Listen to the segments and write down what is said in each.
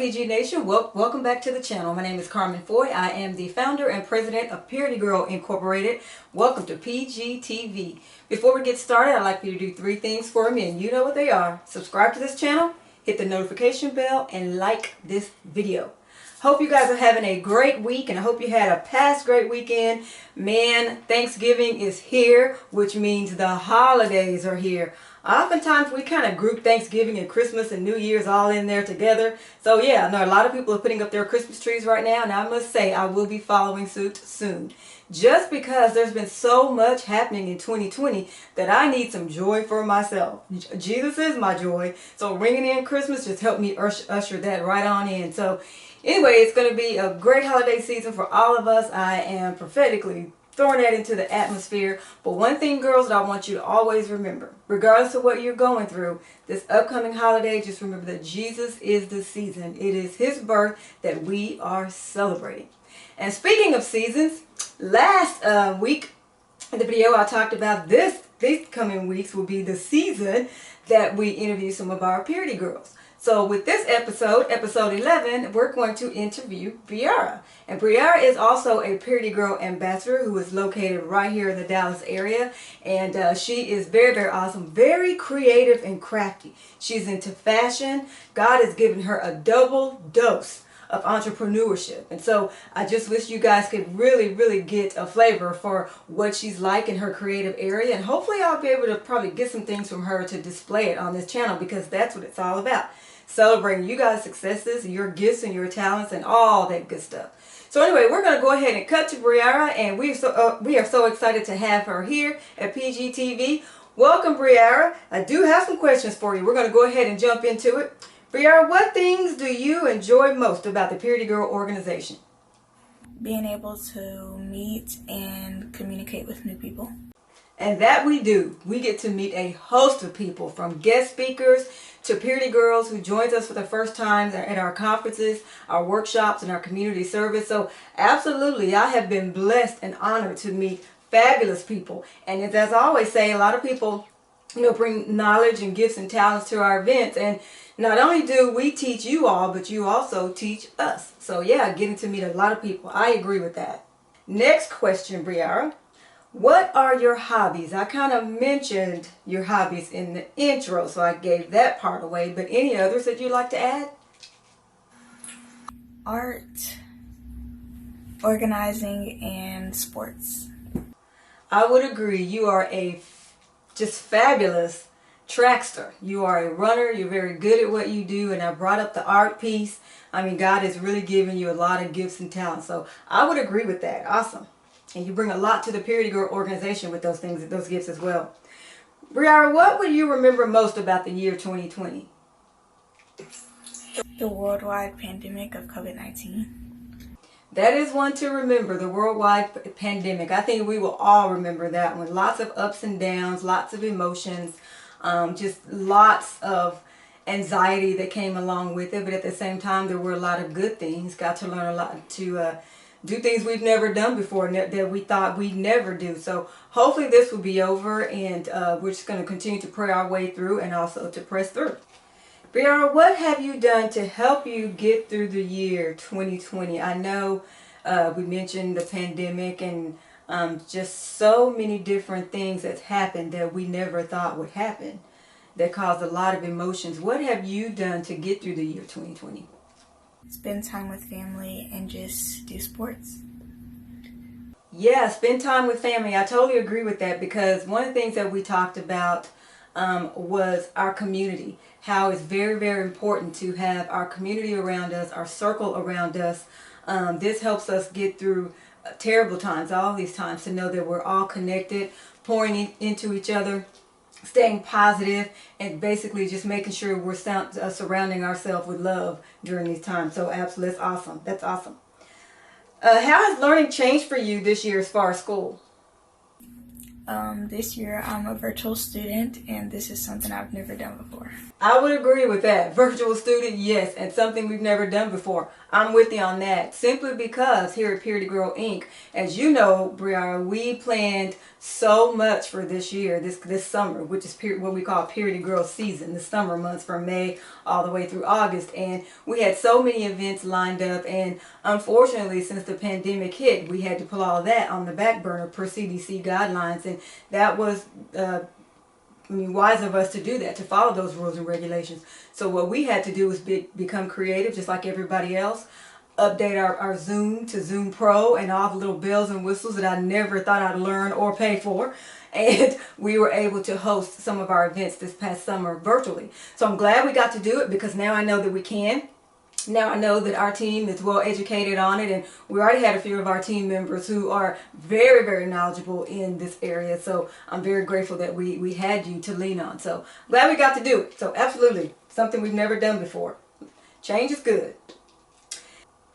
PG Nation? Welcome back to the channel. My name is Carmen Foy. I am the founder and president of PurityGirl Incorporated. Welcome to PGTV. Before we get started, I'd like you to do three things for me, and you know what they are. Subscribe to this channel, hit the notification bell, and like this video. Hope you guys are having a great week, and I hope you had a past great weekend. Man, Thanksgiving is here, which means the holidays are here. Oftentimes we kind of group Thanksgiving and Christmas and New Year's all in there together. So yeah, I know a lot of people are putting up their Christmas trees right now, and I must say I will be following suit soon. Just because there's been so much happening in 2020 that I need some joy for myself. Jesus is my joy. So ringing in Christmas just helped me usher that right on in. So anyway, it's going to be a great holiday season for all of us. I am prophetically throwing that into the atmosphere. But one thing, girls, that I want you to always remember, regardless of what you're going through, this upcoming holiday, just remember that Jesus is the season. It is His birth that we are celebrating. And speaking of seasons, last week in the video I talked about these coming weeks will be the season that we interview some of our Purity Girls. So with this episode, episode 11, we're going to interview Briara. And Briara is also a Purity Girl ambassador who is located right here in the Dallas area. And she is very, very awesome, very creative and crafty. She's into fashion. God has given her a double dose of entrepreneurship. And so I just wish you guys could really, really get a flavor for what she's like in her creative area. And hopefully I'll be able to probably get some things from her to display it on this channel, because that's what it's all about. Celebrating you guys' successes, your gifts and your talents and all that good stuff. So anyway, we're going to go ahead and cut to Briara, and we are so excited to have her here at PGTV. Welcome, Briara. I do have some questions for you. We're going to go ahead and jump into it. Briara, what things do you enjoy most about the Purity Girl organization? Being able to meet and communicate with new people. And that we do. We get to meet a host of people, from guest speakers to Purity Girls who joins us for the first time at our conferences, our workshops, and our community service. So absolutely, I have been blessed and honored to meet fabulous people. And as I always say, a lot of people, bring knowledge and gifts and talents to our events. And not only do we teach you all, but you also teach us. So yeah, getting to meet a lot of people. I agree with that. Next question, Briara. What are your hobbies? I kind of mentioned your hobbies in the intro, so I gave that part away. But any others that you'd like to add? Art, organizing, and sports. I would agree. You are a just fabulous trackster. You are a runner. You're very good at what you do. And I brought up the art piece. I mean, God has really given you a lot of gifts and talents. So I would agree with that. Awesome. And you bring a lot to the Purity Girl organization with those things, those gifts as well. Briara, what would you remember most about the year 2020? The worldwide pandemic of COVID-19. That is one to remember, the worldwide pandemic. I think we will all remember that one. Lots of ups and downs, lots of emotions, just lots of anxiety that came along with it. But at the same time, there were a lot of good things. Got to learn a lot to do things we've never done before that we thought we'd never do. So hopefully this will be over, and we're just going to continue to pray our way through and also to press through. Briara, what have you done to help you get through the year 2020? I know we mentioned the pandemic and just so many different things that's happened that we never thought would happen that caused a lot of emotions. What have you done to get through the year 2020? Spend time with family and just do sports. Yeah, spend time with family. I totally agree with that, because one of the things that we talked about was our community. How it's very, very important to have our community around us, our circle around us. This helps us get through terrible times, all these times, to know that we're all connected, pouring into each other, staying positive, and basically just making sure we're surrounding ourselves with love during these times. So absolutely, that's awesome. That's awesome. How has learning changed for you this year as far as school? This year I'm a virtual student, and this is something I've never done before. I would agree with that. Virtual student, yes, and something we've never done before. I'm with you on that. Simply because here at Purity Girl Inc., as you know, Briara, we planned so much for this year, this summer, which is what we call Purity Girl season, the summer months from May all the way through August. And we had so many events lined up. And unfortunately, since the pandemic hit, we had to pull all that on the back burner per CDC guidelines. And that was wise of us to do that, to follow those rules and regulations. So what we had to do was become creative, just like everybody else. Update our Zoom to Zoom Pro and all the little bells and whistles that I never thought I'd learn or pay for. And we were able to host some of our events this past summer virtually. So I'm glad we got to do it, because now I know that we can. Now I know that our team is well educated on it, and we already had a few of our team members who are very, very knowledgeable in this area. So I'm very grateful that we had you to lean on. So glad we got to do it. So absolutely, something we've never done before. Change is good.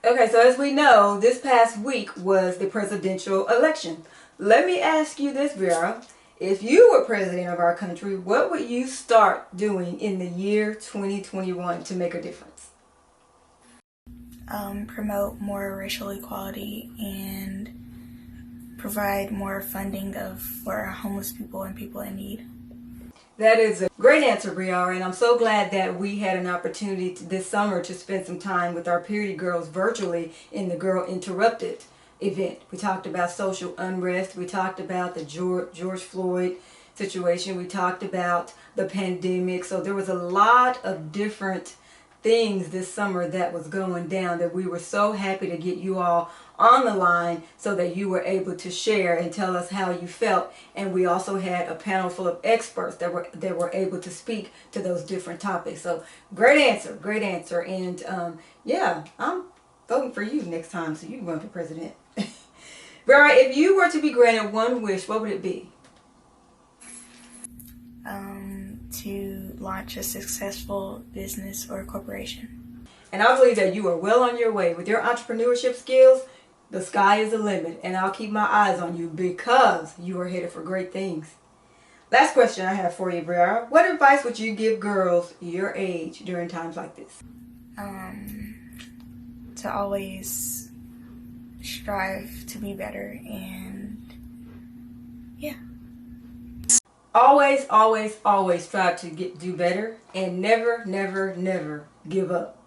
Okay, so as we know, this past week was the presidential election. Let me ask you this, Vera. If you were president of our country, what would you start doing in the year 2021 to make a difference? Promote more racial equality and provide more funding for homeless people and people in need. That is a great answer, Briara, and I'm so glad that we had an opportunity this summer to spend some time with our Purity Girls virtually in the Girl Interrupted event. We talked about social unrest. We talked about the George Floyd situation. We talked about the pandemic. So there was a lot of different things this summer that was going down that we were so happy to get you all on the line so that you were able to share and tell us how you felt. And we also had a panel full of experts that were able to speak to those different topics. So great answer. And yeah, I'm voting for you next time so you can run for president. Vera, if you were to be granted one wish, what would it be? To launch a successful business or corporation. And I believe that you are well on your way. With your entrepreneurship skills, the sky is the limit. And I'll keep my eyes on you because you are headed for great things. Last question I have for you, Briara. What advice would you give girls your age during times like this? To always strive to be better, and yeah. Always, always, always strive to do better, and never, never, never give up.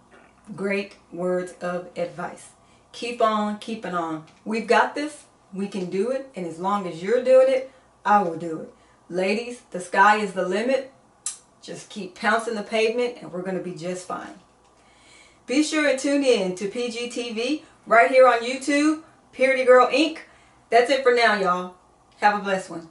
Great words of advice. Keep on keeping on. We've got this. We can do it. And as long as you're doing it, I will do it. Ladies, the sky is the limit. Just keep pouncing the pavement and we're going to be just fine. Be sure and tune in to PGTV right here on YouTube, Purity Girl Inc. That's it for now, y'all. Have a blessed one.